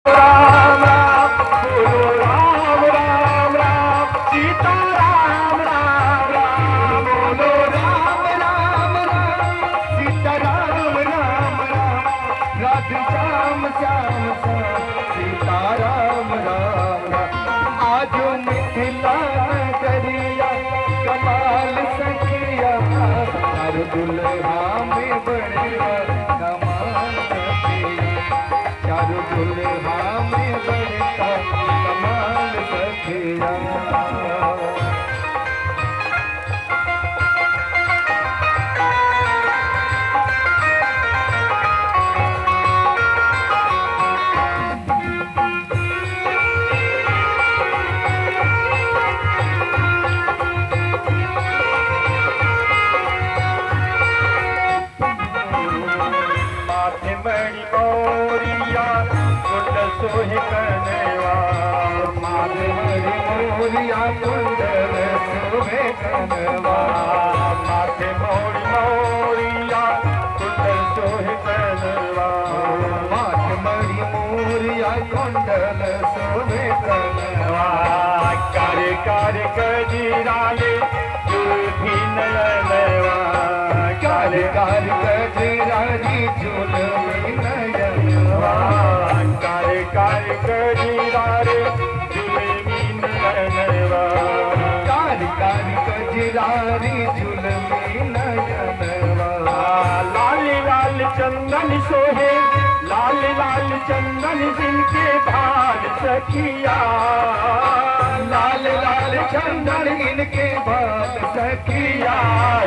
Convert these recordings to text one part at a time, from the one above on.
राम राम बोलो राम राम राम सीता राम राम राम बोलो राम राम राम सीता राम राम राम राधे श्याम श्याम श्याम सीता राम राम राम आज मिथिला करिया कमाल सखिया हर दुल्हा में बढ़िया कमाल सखिया चारों दुल्हा में बढ़ता कमाल सखिया सोहे कनवा माथे मणि मोरिया कुंडल सोहे कनवा माथे मोरी मोरिया कुंडल सोहे कनवा माथे मणि मोरिया कुंडल सोहे कनवा कार्य कार्य गजीराले जुल्फी नयनवा कार्य कार्य गजीराली जुल्फी नयनवा कार्य कार्य गजीरारे जुल्फी नयनवा कार्य कार्य गजीरारी जुल्फी नयनवा लाल लाल चंदन सोहे लाल लाल चंदन जिनके भाल सखिया लाल लाल चंदन इनके भाल सखिया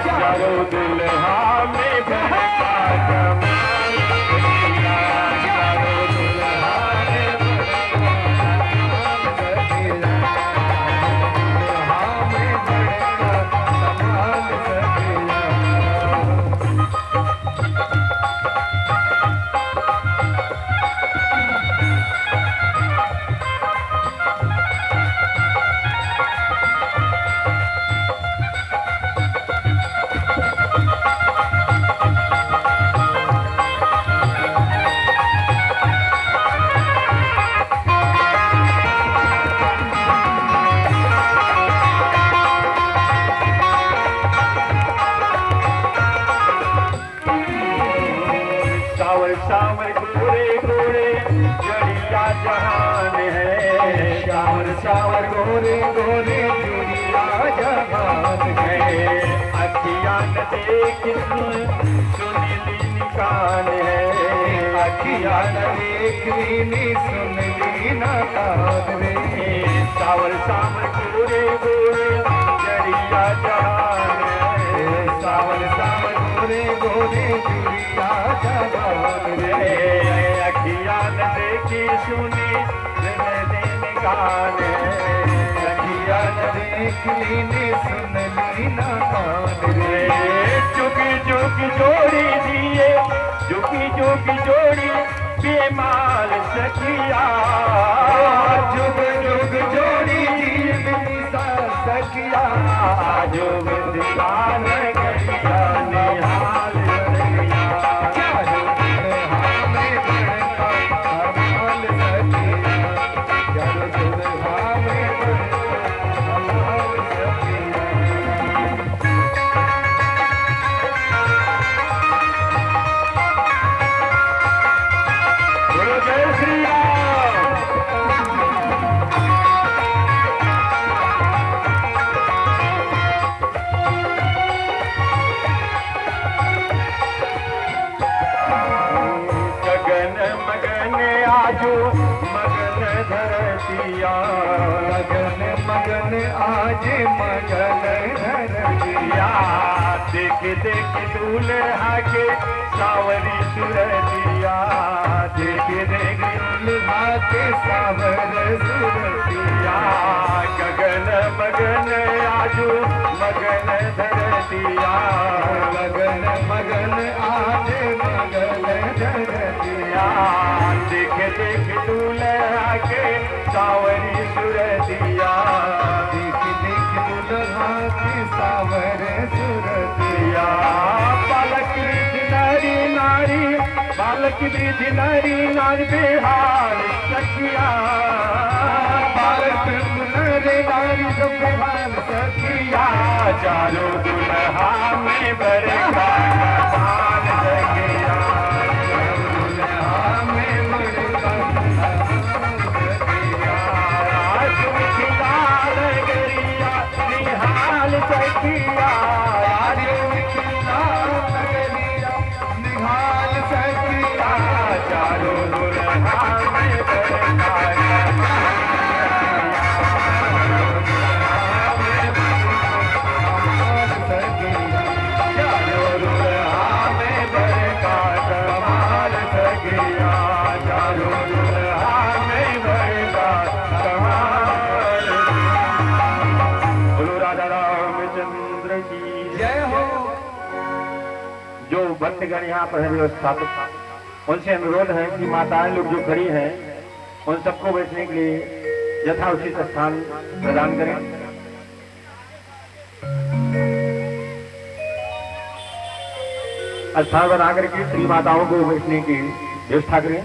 चारों दुल्हा में बहता कमाल सखिया चारों दुल्हा में बहता दुल्हा में बहता कमाल सखिया सावर गोरे गोरे जड़िया जहान है सावर सावर गोरे गोरे जड़िया जहान है अखियां न देख सुनली निकान है अखियां न देख सुनली निकान रे सावर सावर गोरे गोरे जड़िया जहान है सावर सावर गोरे गोरे जड़िया जहान अखियां न देखी सुनी दिन गान अखियां न देखी सुनली ना कान रे जुगी जुगी जोड़ी दिए जुगी जुगी जोड़ी बेमाल सखिया जुग जुग जोड़ी सखिया जुग दिखान गलिया निहाल आजो मगन धरतिया मगन मगन आज मगन धरतिया देख देख दूल्हा के सावरी सुरतिया देख देख दूल्हा के सावर सुरतिया गगन मगन आजो मगन धरतिया मगन मगन आज मगन धरतिया देख देख दूल्हा के सावरी सुरतिया देख देख दूल्हा के सावर सुरतिया बालक नारी नारी बालक नारी नारी बेहाल सुखवान सखिया चारों दुल्हा में बरका कमाल सखिया दुल्हा में बरका तुम खिलाल गरिया निहाल सखिया निहाल सखिया चारों दुल्हा में बरका जो भक्तगण यहाँ पर है व्यवस्थापक उनसे अनुरोध है कि माताएं लोग जो खड़ी हैं उन सबको बैठने के लिए यथाउचित स्थान प्रदान करें। स्थान बना करके श्री माताओं को बैठने की व्यवस्था करें।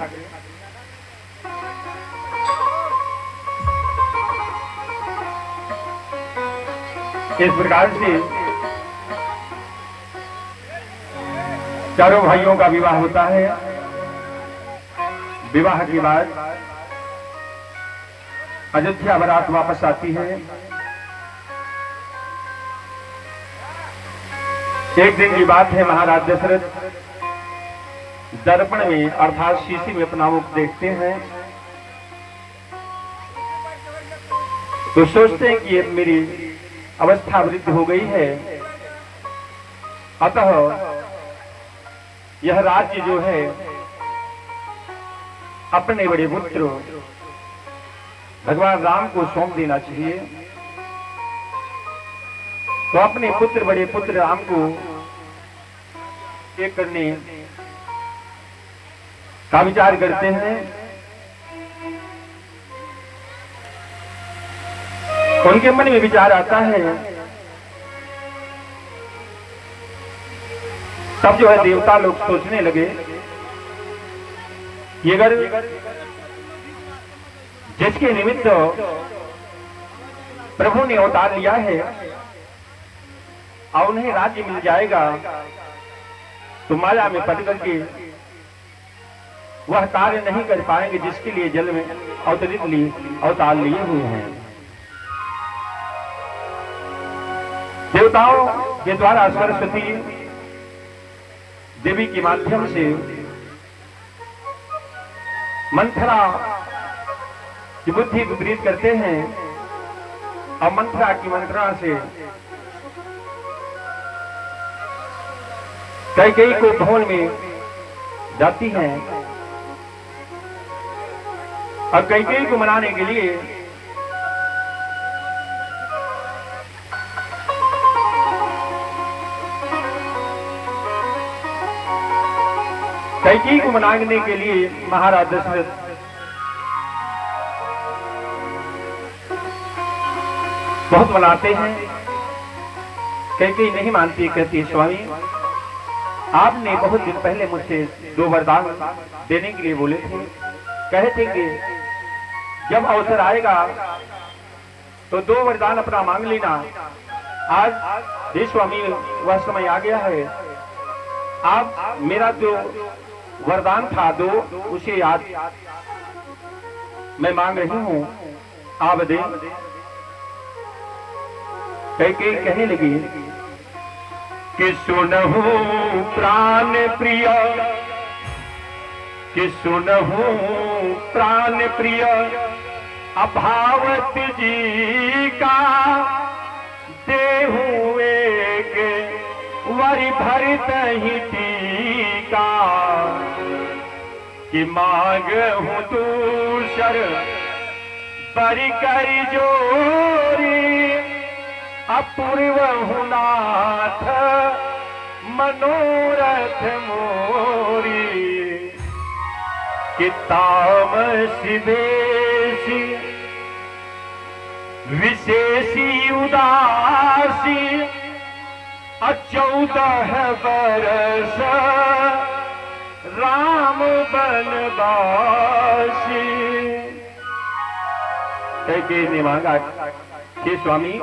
इस प्रकार से चारों भाइयों का विवाह होता है। विवाह के बाद अयोध्या बारात वापस आती है। एक दिन की बात है, महाराज दशरथ दर्पण में अर्थात शीशी में अपना मुख देखते हैं तो सोचते हैं कि अब मेरी अवस्था वृद्ध हो गई है, अतः यह राज्य जो है अपने बड़े पुत्र भगवान राम को सौंप देना चाहिए। तो अपने पुत्र बड़े पुत्र राम को एक करने का विचार करते हैं। उनके मन में विचार आता है, तब जो है देवता लोग सोचने लगे कि अगर जिसके निमित्त प्रभु ने अवतार लिया है और उन्हें राज्य मिल जाएगा तो माया में पड़ करके वह कार्य नहीं कर पाएंगे जिसके लिए जल में अवतार लिए हुए हैं। देवताओं के द्वारा सरस्वती देवी के माध्यम से मंथरा की बुद्धि विपरीत करते हैं और मंथरा की मंत्रणा से कैकेयी को भवन में जाती हैं और कैकेयी को मनाने के लिए कैकेयी को मनाने के लिए महाराज दशरथ बहुत मनाते हैं। कैकेयी नहीं मानती, कहती है स्वामी आपने बहुत दिन पहले मुझसे 2 वरदान देने के लिए बोले थे, कहे थे कि जब अवसर आएगा तो 2 वरदान अपना मांग लेना। आज हे स्वामी वह समय आ गया है, आप मेरा जो वरदान था 2 उसे आज मैं मांग रही हूं, आप दे। कैकेयी कहने लगी कि सुनहु प्राण प्रिय, कि सुनहु प्राण प्रिय अभावत जी का देहु एक वरि भरित ही टीका, कि मांग हूँ दूसर बरि कर जोरी अपूर्व नाथ मनोरथ मोरी, कि तामसी बेसी विशेषी उदासी 14 बरस राम बनवासी। कैकेयी ने मांगा कि स्वामी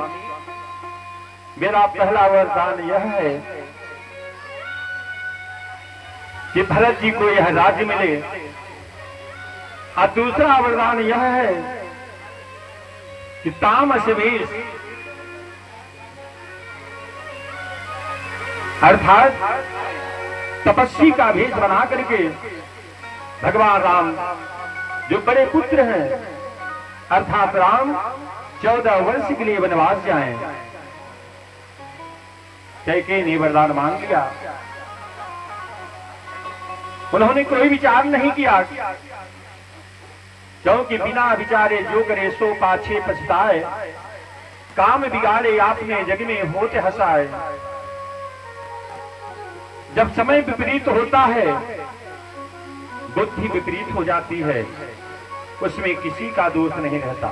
मेरा पहला वरदान यह है कि भरत जी को यह राज्य मिले, और दूसरा वरदान यह है कि तामस वेश अर्थात तपस्वी का भेष बना करके भगवान राम जो बड़े पुत्र हैं अर्थात राम 14 वर्ष के लिए वनवास जाएं। कैकेयी ने वरदान मांग लिया। उन्होंने कोई विचार नहीं किया, क्योंकि बिना विचारे जो करे सो पाछे पछताए, काम बिगाड़े आपने जग में होते हंसाए। जब समय विपरीत होता है, बुद्धि विपरीत हो जाती है, उसमें किसी का दोष नहीं रहता।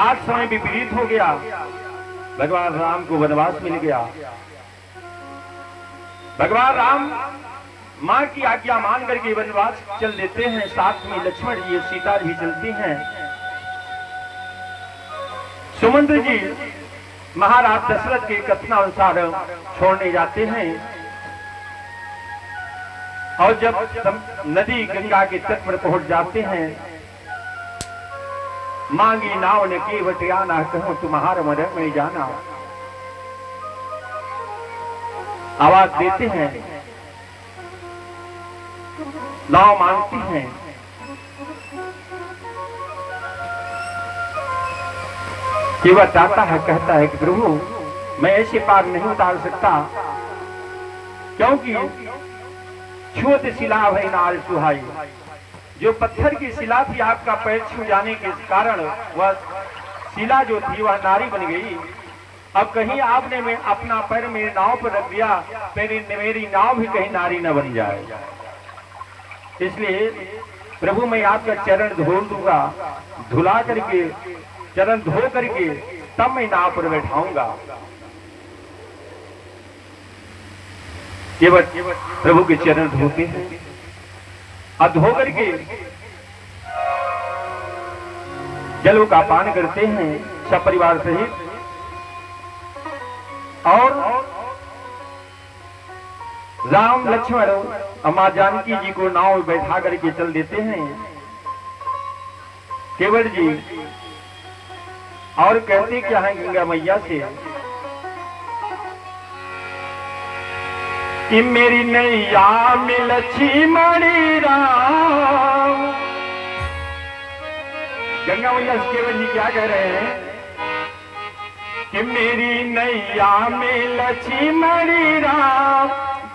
आज समय विपरीत हो गया, भगवान राम को वनवास मिल गया। भगवान राम मां की आज्ञा मान करके वनवास चल देते हैं, साथ में लक्ष्मण जी सीता भी चलती हैं। सुमंत्र जी महाराज दशरथ के कथनानुसार छोड़ने जाते हैं, और जब नदी गंगा के तट पर पहुंच जाते हैं, मांगी नाव ने की वटियाना कहूं तुम्हारा मरक में जाना, आवाज देते हैं, नाव मांगती हैं। कि वह चाहता है, कहता है कि प्रभु मैं ऐसे पार नहीं उतार सकता, क्योंकि छूत शिला भई नाल सुहाई। जो पत्थर की शिला थी, आपका पैर छू जाने के कारण वह शिला जो थी वह नारी बन गई। अब कहीं आपने में अपना पैर मेरे नाव पर रख दिया, मेरी नाव भी कहीं नारी न बन जाए। इसलिए प्रभु मैं आपका चरण धो दूंगा, धुला करके चरण धो करके तब मैं नाव पर बैठाऊंगा। केवल प्रभु के चरण धोते हैं, और धो करके जलों का पान करते हैं सब परिवार सहित, और राम लक्ष्मण और मां जानकी जी को नाव में बैठा करके चल देते हैं। केवल जी और कहते क्या है गंगा मैया से कि मेरी नैया में लक्ष्मणी राम। गंगा मैया केवल जी क्या कह रहे हैं कि मेरी नैया में लक्ष्मणी राम,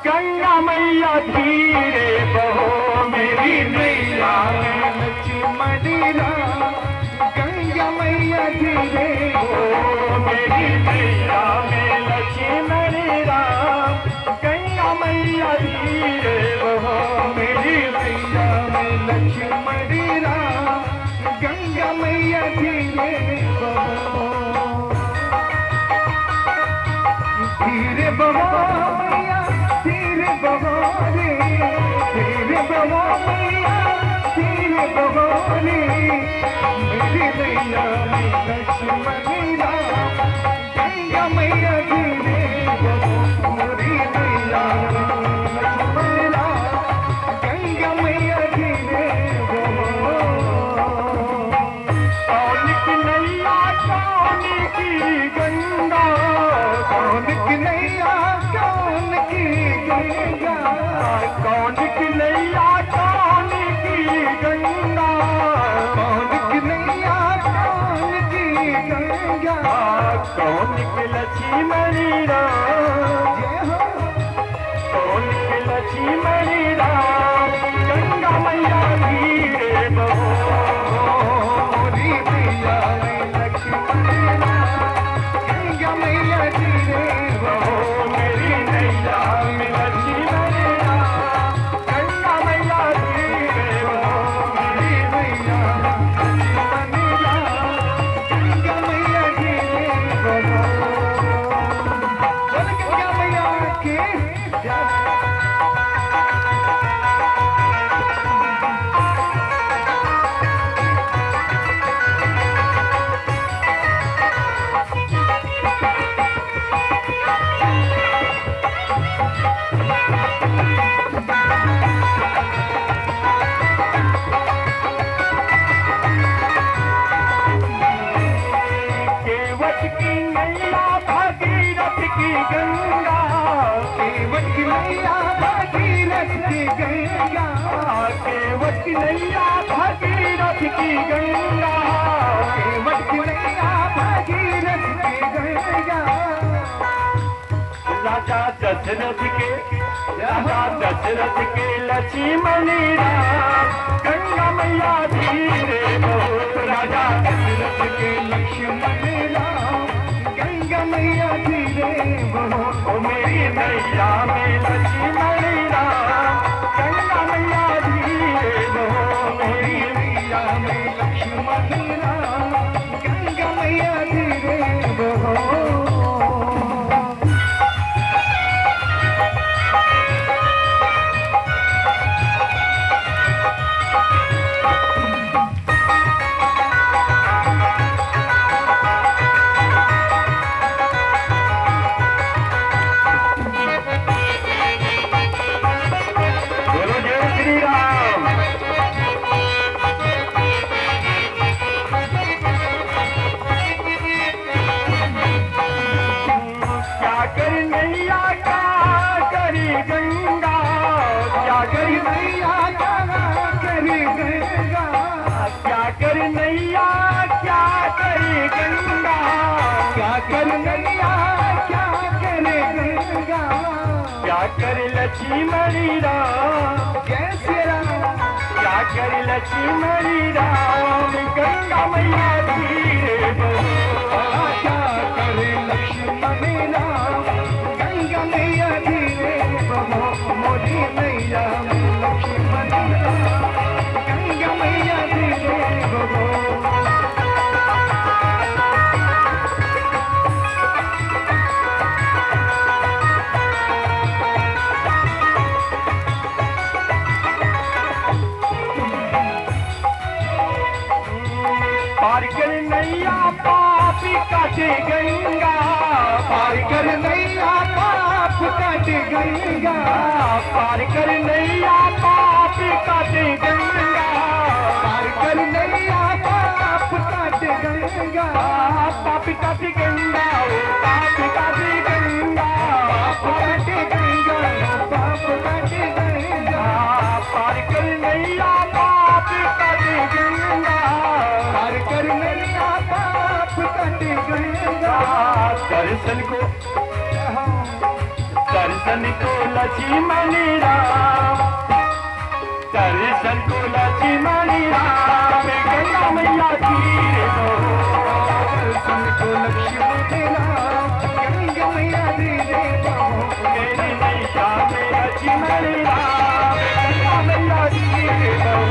गंगा मैया धीरे बहो। मेरी नैया में लक्ष्मणी राम, गंगा मैया धीरे बहो। मेरी नैया में लक्ष्मणी राम, गंगा मैया धीरे बहो। मेरी नैया में लक्ष्मणी राम, गंगा मैया धीरे बहो। धीरे बहो मैया धीरे बहो रे, धीरे बहो मैया धीरे बहो रे। मेरी नैया में लक्ष्मणी राम, गंगा मैया धीरे बहो। मेरी नैया में लक्ष्मणी राम, गंगा मैया धीरे बहो। कौन की नैया कौन की गंगा, कौन की नैया कौन की गंगा, कौन की नैया कौन की गंगा, कौन की नैया कौन की गंगा। कौन की लक्ष्मणी राम, कौन की लक्ष्मणी राम, गंगा मैया धीरे बहो। मोरी मैया में लक्ष्मणी राम, गंगा मैया धीरे बहो। मेरी नैया में लक्ष्मणी राम, गंगा मैया धीरे बहो। मेरी नैया में लक्ष्मणी राम, गंगा मैया धीरे बहो। बोल गंगा मैया की जय। केवट की नैया भागीरथ की गंगा, केवट की नैया भागीरथ की गंगा। राजा दशरथ के लक्ष्मण राम, गंगा मैया धीरे बहो। राजा दशरथ के लक्ष्मण राम, गंगा मैया धीरे बहो। ओ मेरी मैया में लक्ष्मण राम, गंगा मैया धीरे बहो। मेरी मैया में लक्ष्मण राम, गंगा मैया धीरे बहो। बोलो जय श्री राम। क्या करी नैया क्या करी गंगा, क्या करी मैया करी गंगा, क्या करी नैया क्या करी गंगा, क्या कर नैया क्या करे गंगा। क्या करी लक्ष्मण राम, जय श्री राम। क्या करी लक्ष्मण राम, गंगा मैया धीरे बहो। क्या करे लक्ष्मण राम, गंगा मैया धीरे बहो। मोदी मैया में लक्ष्मण राम, गंगा मैया धीरे बहो। पार कर नैया पापी काटे गंगा, पार कर नैया पाप कट गंगा, पार कर नैया पापी काटे गंगा, पार कर नैया पाप कट गंगा। पापी काटे गंगा, ओ पापी काटे गंगा, पाप कट गंगा, पाप कट गंगा। पार कर नैया पापी काटे गंगा, पार कर नैया पाप कट गंगा। दर्शन को लक्ष्मण राम, दर्शन को लक्ष्मण राम, गंगा मैया धीरे बहो। दर्शन को लक्ष्मण राम, गंगा मैया धीरे बहो। मेरी मैया में लक्ष्मण राम, गंगा मैया धीरे बहो।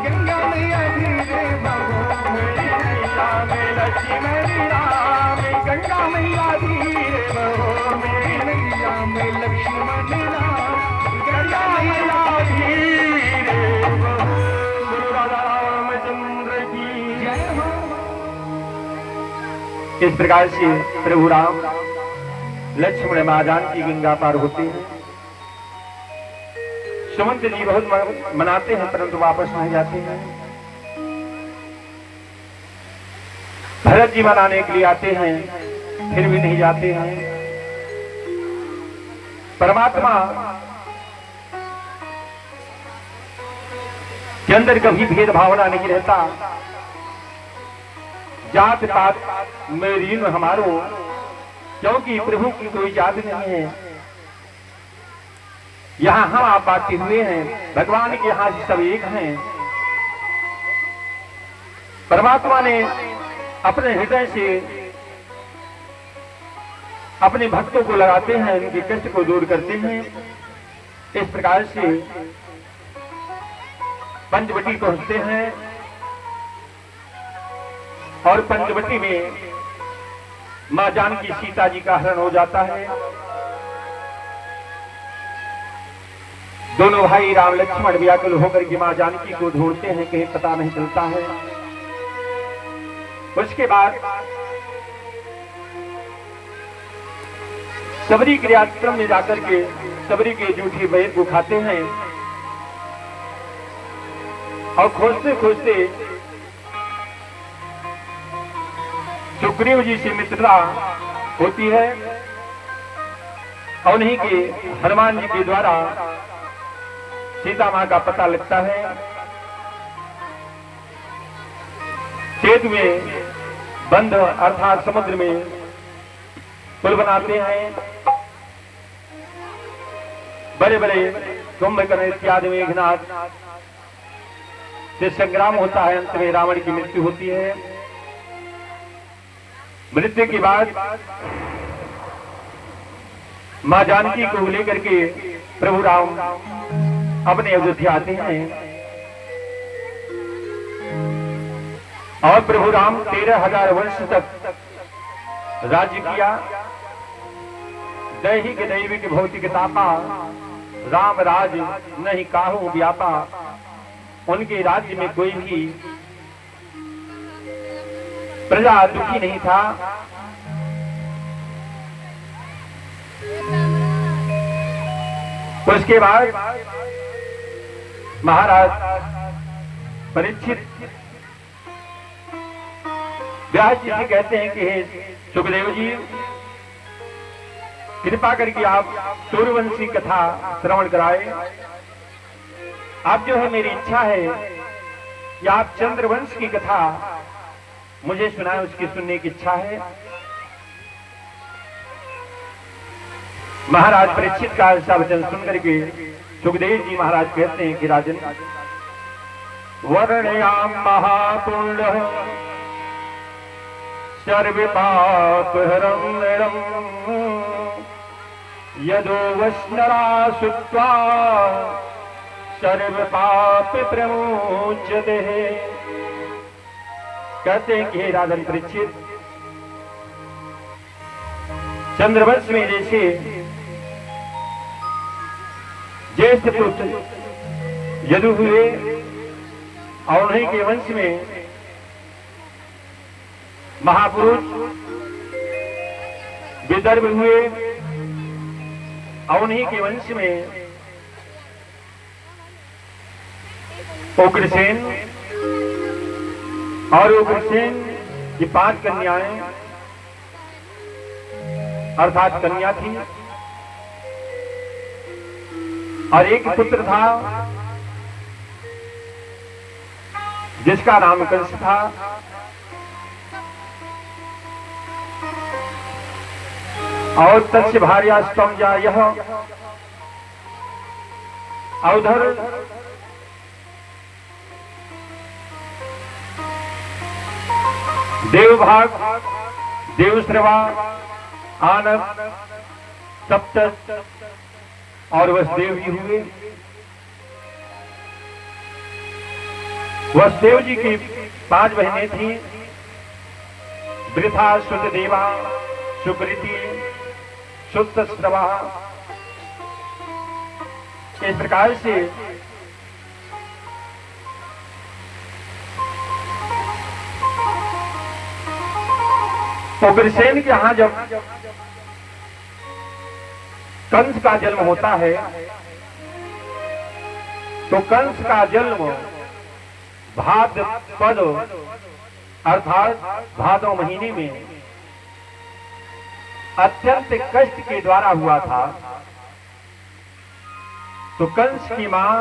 गंगा मैया धीरे बहो। मेरी मैया में लक्ष्मण राम, गंगा मैया धीरे बहो। मेरी मैया में लक्ष्मण राम, गंगा मैया धीरे बहो। गुरु राधा रामचंद्र की जय हो। इस प्रकार से प्रभु राम लक्ष्मण माँ जानकी गंगा पार होते हैं। सुमंत जी बहुत मनाते हैं परंतु वापस नहीं जाते हैं। भरत जी मनाने के लिए आते हैं फिर भी नहीं जाते हैं। परमात्मा के अंदर कभी भेद भावना नहीं रहता। जात पात मेरी न हमारो, क्योंकि प्रभु की कोई जात नहीं है। यहाँ हम आप बांटे हुए हैं, भगवान के यहाँ सब एक हैं। परमात्मा ने अपने हृदय से अपने भक्तों को लगाते हैं, उनके कष्ट को दूर करते हैं। इस प्रकार से पंचवटी पहुंचते हैं और पंचवटी में मां जानकी सीता जी का हरण हो जाता है। दोनों भाई राम लक्ष्मण व्याकुल होकर के मां जानकी को ढूंढते हैं, कहीं पता नहीं चलता है। उसके बाद सबरी के आश्रम में जाकर के सबरी के जूठी बैर को खाते हैं और खोजते खोजते सुग्रीव जी से मित्रता होती है। और उन्हीं के हनुमान जी के द्वारा सीता मां का पता लगता है। सेतु में बंद अर्थात समुद्र में पुल बनाते हैं। बड़े बड़े कुंभकर्ण इत्यादि मेघनाथ से संग्राम होता है। अंत में रावण की मृत्यु होती है। मृत्यु के बाद मां जानकी को लेकर के प्रभु राम अपने अयोध्या आते हैं और प्रभु राम 13,000 वर्ष तक राज्य किया। दैहिक दैविक भौतिक तापा राम राज नहीं काहू व्यापा। उनके राज्य में कोई भी प्रजा दुखी नहीं था। उसके बाद महाराज परीक्षित व्यास जी से कहते हैं कि हे सुखदेव जी, कृपा करके आप सूर्यवंशी कथा श्रवण कराए। आप जो है मेरी इच्छा है कि आप चंद्रवंश की कथा मुझे सुनाए, उसकी सुनने की इच्छा है। महाराज परीक्षित का ऐसा वचन सुन करके सुखदेव जी महाराज कहते हैं कि राजन, वर्णयाम महापुण्य सर्व पाप हरम यदो वैष्णरा सुत्वा सर्व पाप प्रमोचते। कहते हैं कि हे राजन परीक्षित, चंद्रवंश में जैसे ज्येष्ठ पुत्र यदु हुए और उन्हीं के वंश में महापुरुष विदर्भ हुए और उन्हीं के वंश में उग्रसेन और उग्रसेन की 5 कन्याएं अर्थात कन्या थी और एक पुत्र था जिसका नाम कंस था। और तस्य भार्यास्तम जा यह औधर देवभाग देवश्रवा आनंद सप्त और वसुदेव जी हुए। वसुदेव जी की 5 बहनें थी, वृथा सुतदेवा सुकृति सुतश्रवा। इस प्रकार से उग्रसेन के यहां जब कंस का जन्म होता है तो कंस का जन्म भाद्रपद अर्थात भादो महीने में अत्यंत कष्ट के द्वारा हुआ था। तो कंस की मां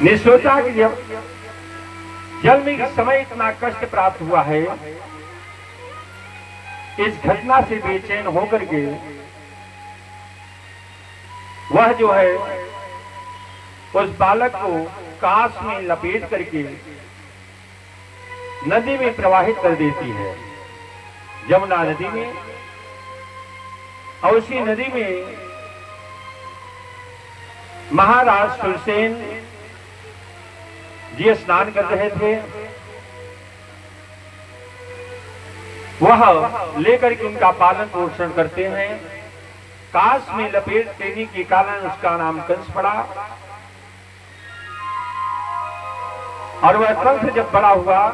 ने सोचा कि जब जन्म के समय इतना कष्ट प्राप्त हुआ है, इस घटना से बेचैन होकर के वह जो है उस बालक को कांस में लपेट करके नदी में प्रवाहित कर देती है, यमुना नदी में। और उसी नदी में महाराज सुरसेन जी स्नान कर रहे थे। वह लेकर के उनका पालन पोषण करते हैं। कांस में लपेट देने के कारण उसका नाम कंस पड़ा। और वह कंस जब बड़ा हुआ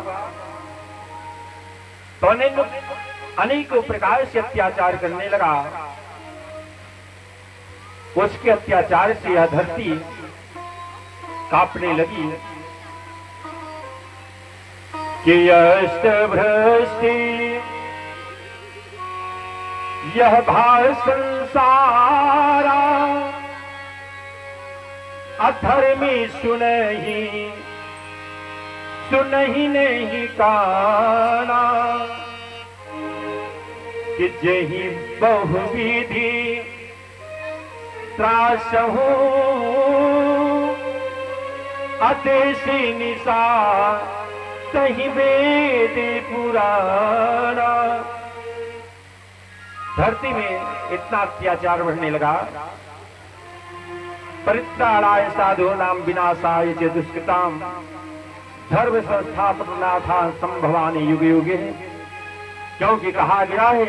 तो अनेकों प्रकार से अत्याचार करने लगा। उसके अत्याचार से यह धरती कांपने लगी कि अष्ट भ्रष्टि यह भाव संसारा अधर्मी सुनहि नहीं काना, कि जही बहुविधि त्रासहु अदेशी निशा तही वेद पुराना। धरती में इतना अत्याचार बढ़ने लगा, परित्राणाय साधु नाम विनाशाय च दुष्कृताम धर्म संस्थापनाथा संभवानि युगे युगे। क्योंकि कहा गया है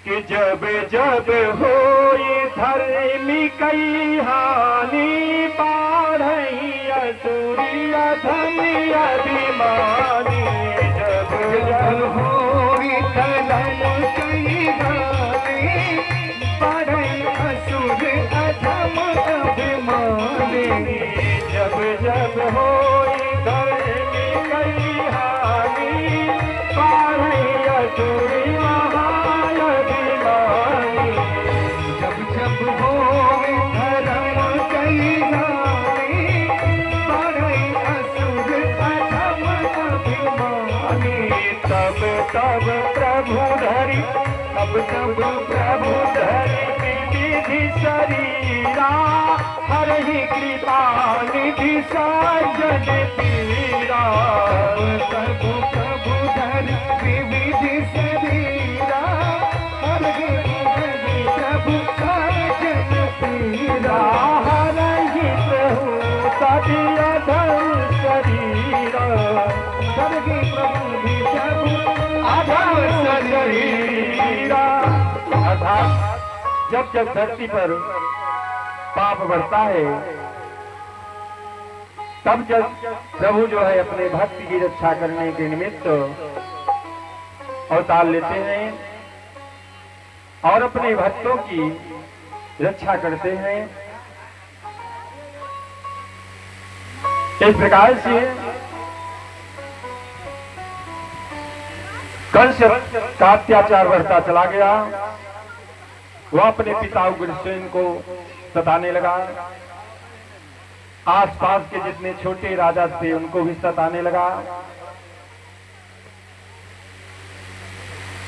कि जब जब होई धर्मी कई हानि, बाढ़ई असुरी अधमी अभिमानी। जब जब होई धर्म कई हानि, बाढ़ई असुर अधम अभिमानी। जब जब होई धर्मी कई हानि, बाढ़ई असुरी जब जब होई धर्म कई हानि, बाढ़ई असुर अधम अभिमानी। तब तब प्रभु धरि विविधि शरीरा, हरहि कृपा निधि सज्जन पीरा। तब प्रभु धरि विविधि शरीरा, हरहि प्रभु सज्जन पीरा। हरहि प्रभु सति अधम शरीरा, हरहि प्रभु अधम शरीरा। अर्थात जब जब धरती पर पाप बढ़ता है, तब जब प्रभु जो है अपने भक्त की रक्षा करने के निमित्त अवतार लेते हैं और अपने भक्तों की रक्षा करते हैं। इस प्रकार से कंस का अत्याचार बढ़ता चला गया। वह अपने पिता उग्रसेन को सताने लगा, आसपास के जितने छोटे राजा थे उनको भी सताने लगा,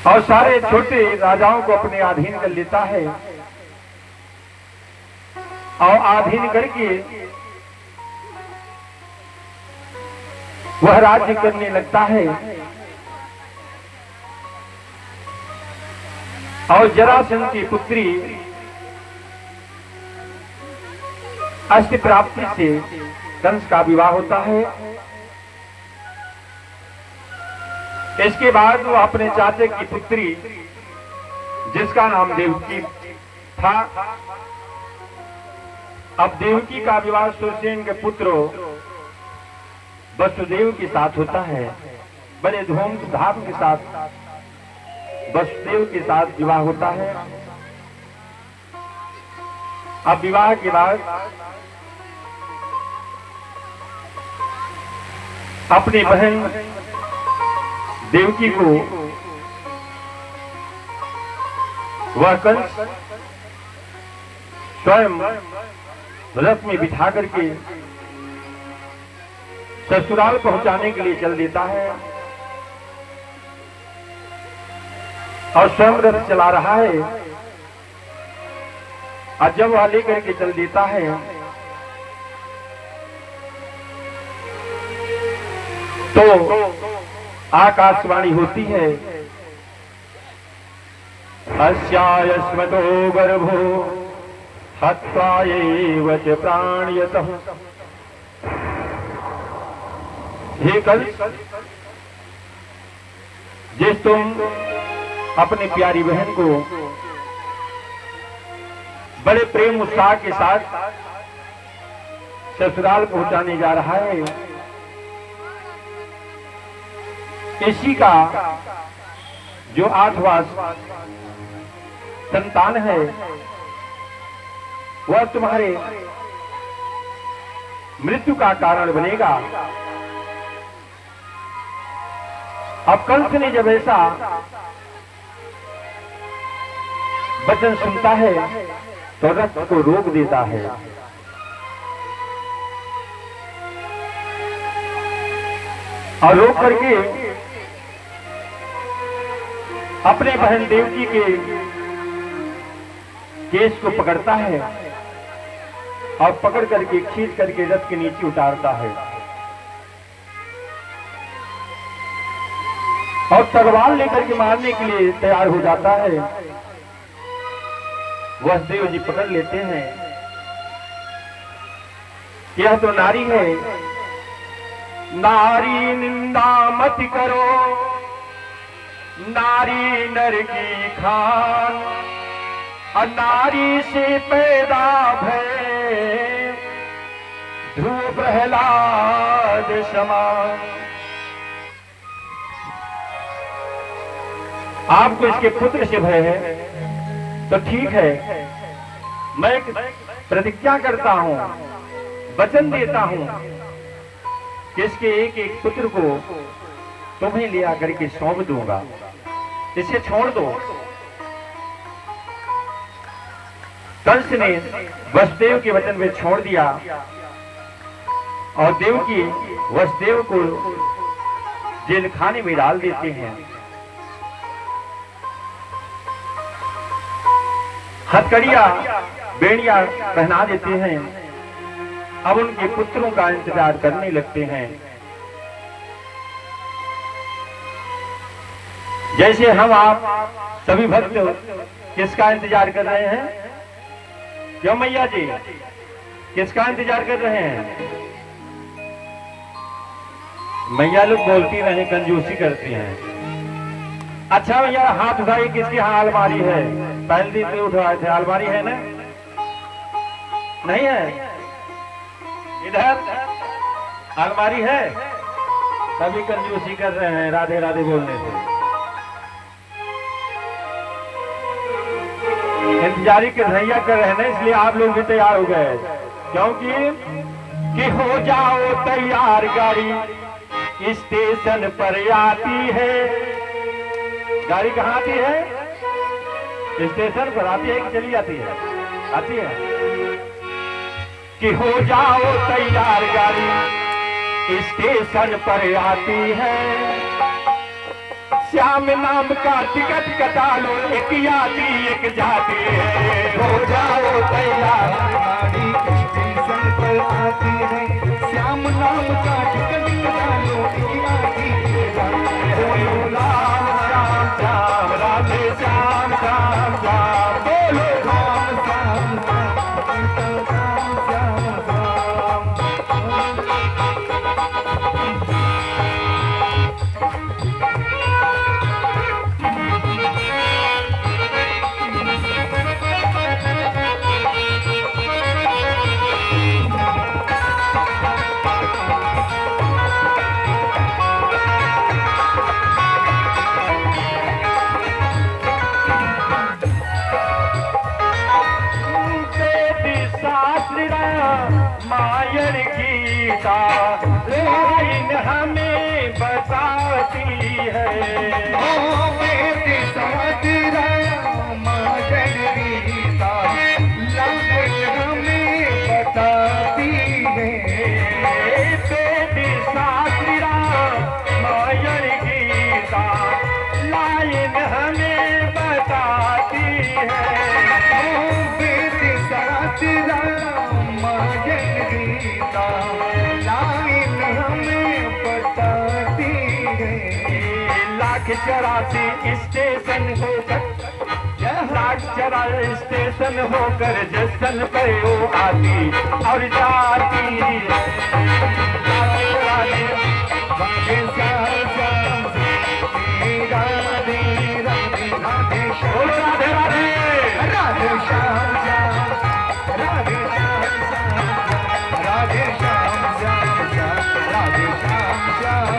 और सारे छोटे राजाओं को अपने अधीन कर लेता है और अधीन करके वह राज्य करने लगता है। और जरासंध की पुत्री अष्ट प्राप्ति से कंस का विवाह होता है। इसके बाद वो अपने चाचे की पुत्री, जिसका नाम देवकी था, अब देवकी का विवाह सुरसेन के पुत्र वसुदेव के साथ होता है। बड़े धूमधाम के साथ वसुदेव के साथ विवाह होता है। अब विवाह के बाद अपनी बहन देवकी को वह कंस स्वयं रथ में बिठा करके ससुराल पहुंचाने के लिए चल देता है और स्वयं रथ चला रहा है। और जब वह लेकर के चल देता है तो आकाशवाणी होती है, अस्यायस्मतो गर्भो हत्वा एव च प्राणयतः। हे कंस, जिस तुम अपनी प्यारी बहन को बड़े प्रेम उत्साह के साथ ससुराल पहुंचाने जा रहा है, इसी का जो 8वां संतान है वह तुम्हारे मृत्यु का कारण बनेगा। अब कंस ने जब ऐसा वचन सुनता है तो रक्त को रोक देता है। और रोक करके अपने बहन देवकी के केस को पकड़ता है और पकड़ करके खींच करके रथ के नीचे उतारता है और तलवार लेकर के मारने के लिए तैयार हो जाता है। वसुदेव जी पकड़ लेते हैं। यह तो नारी है, नारी निंदा मत करो, नारी नर की खान, और नारी से पैदा भय ध्रुव प्रहलाद समान। आपको इसके पुत्र से भय है तो ठीक है, मैं प्रतिज्ञा करता हूं, वचन देता हूं कि इसके एक एक पुत्र को तुम्हें ले आकर के सौंप दूंगा, इसे छोड़ दो। कंस ने वसुदेव के वचन में छोड़ दिया और देवकी वसुदेव को जेल खाने में डाल देते हैं। हथकड़िया बेड़िया पहना देते हैं। अब उनके पुत्रों का इंतजार करने लगते हैं। जैसे हम आप सभी भक्त किसका इंतजार कर रहे हैं? क्यों मैया जी, किसका इंतजार कर रहे हैं? मैया लोग बोलती रहे, कंजूसी करती हैं। अच्छा भैया, हाथ उठाइए, किसकी यहाँ अलमारी है? पहले दिन से उठाए थे, अलमारी है ना? नहीं है? इधर अलमारी है? तभी कंजूसी कर रहे हैं राधे राधे बोलने से। इंतजारी के रैया कर रहे हैं ना, इसलिए आप लोग भी तैयार हो गए, क्योंकि हो जाओ तैयार, गाड़ी स्टेशन पर आती है। गाड़ी कहाँ आती है? स्टेशन पर आती है कि चली जाती है? आती है। कि हो जाओ तैयार, गाड़ी स्टेशन पर आती है। श्याम नाम का टिकट कटा लो, एक यात्री एक जाती है। हो जाओ तैयार, गाड़ी स्टेशन पर आती है। श्याम नाम का टिकट कटा लो, एक यात्री एक जाती है। बोलो राम श्याम श्याम, राधे श्याम श्याम श्याम, बोलो राम श्याम श्याम श्याम श्याम श्याम। मायर गीता लाइन हमें बताती है। वेद साधरा मायर गीता लाइन हमें बताती है। वेद शास्त्रा मायर गीता लाइन हमें बताती है। वेद साधरा मायर गीता लाइन हमें बताती है। 184 स्टेशन होकर, 184 स्टेशन होकर जशन पे वो आती और जाती। राधे श्याम श्याम राधे राधे राधे श्याम राधे राधे राधे श्याम श्याम राधे श्याम श्याम राधे श्याम श्याम श्याम राधे श्याम श्याम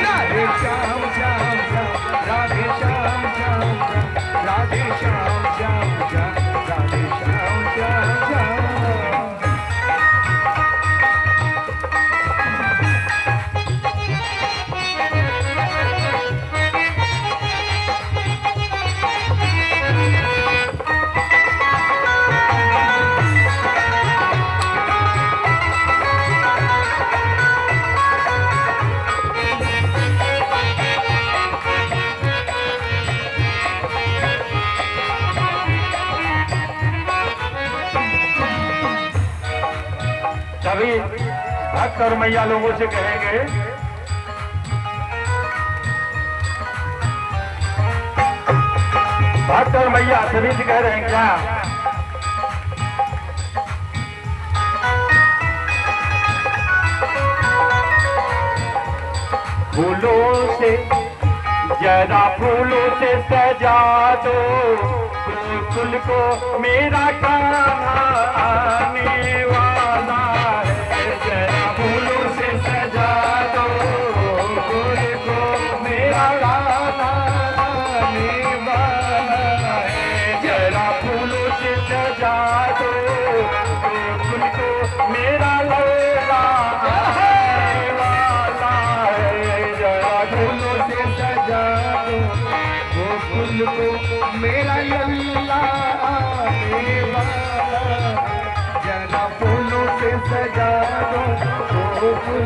राधे श्याम श्याम श्याम राधे श्याम श्याम श्याम राधे श्याम श्याम श्याम राधे श्याम श्याम श्याम। सभी भक्त और मैया लोगों से कहेंगे, भक्त और मैया सभी से कह रहे हैं क्या? फूलों से जरा फूलों से सजा दो गोकुल को, मेरा कान्हा आने वाला है। जरा फूलों से सजा दो गोकुल को, मेरा कान्हा आने वाला है। जरा फूलों से सजा दो गोकुल को, मेरा लौला आने वाला है। जरा फूलों से सजा दो गोकुल को, मेरा लल्ला आने वाला। जरा फूलों से सजा दो गोकुल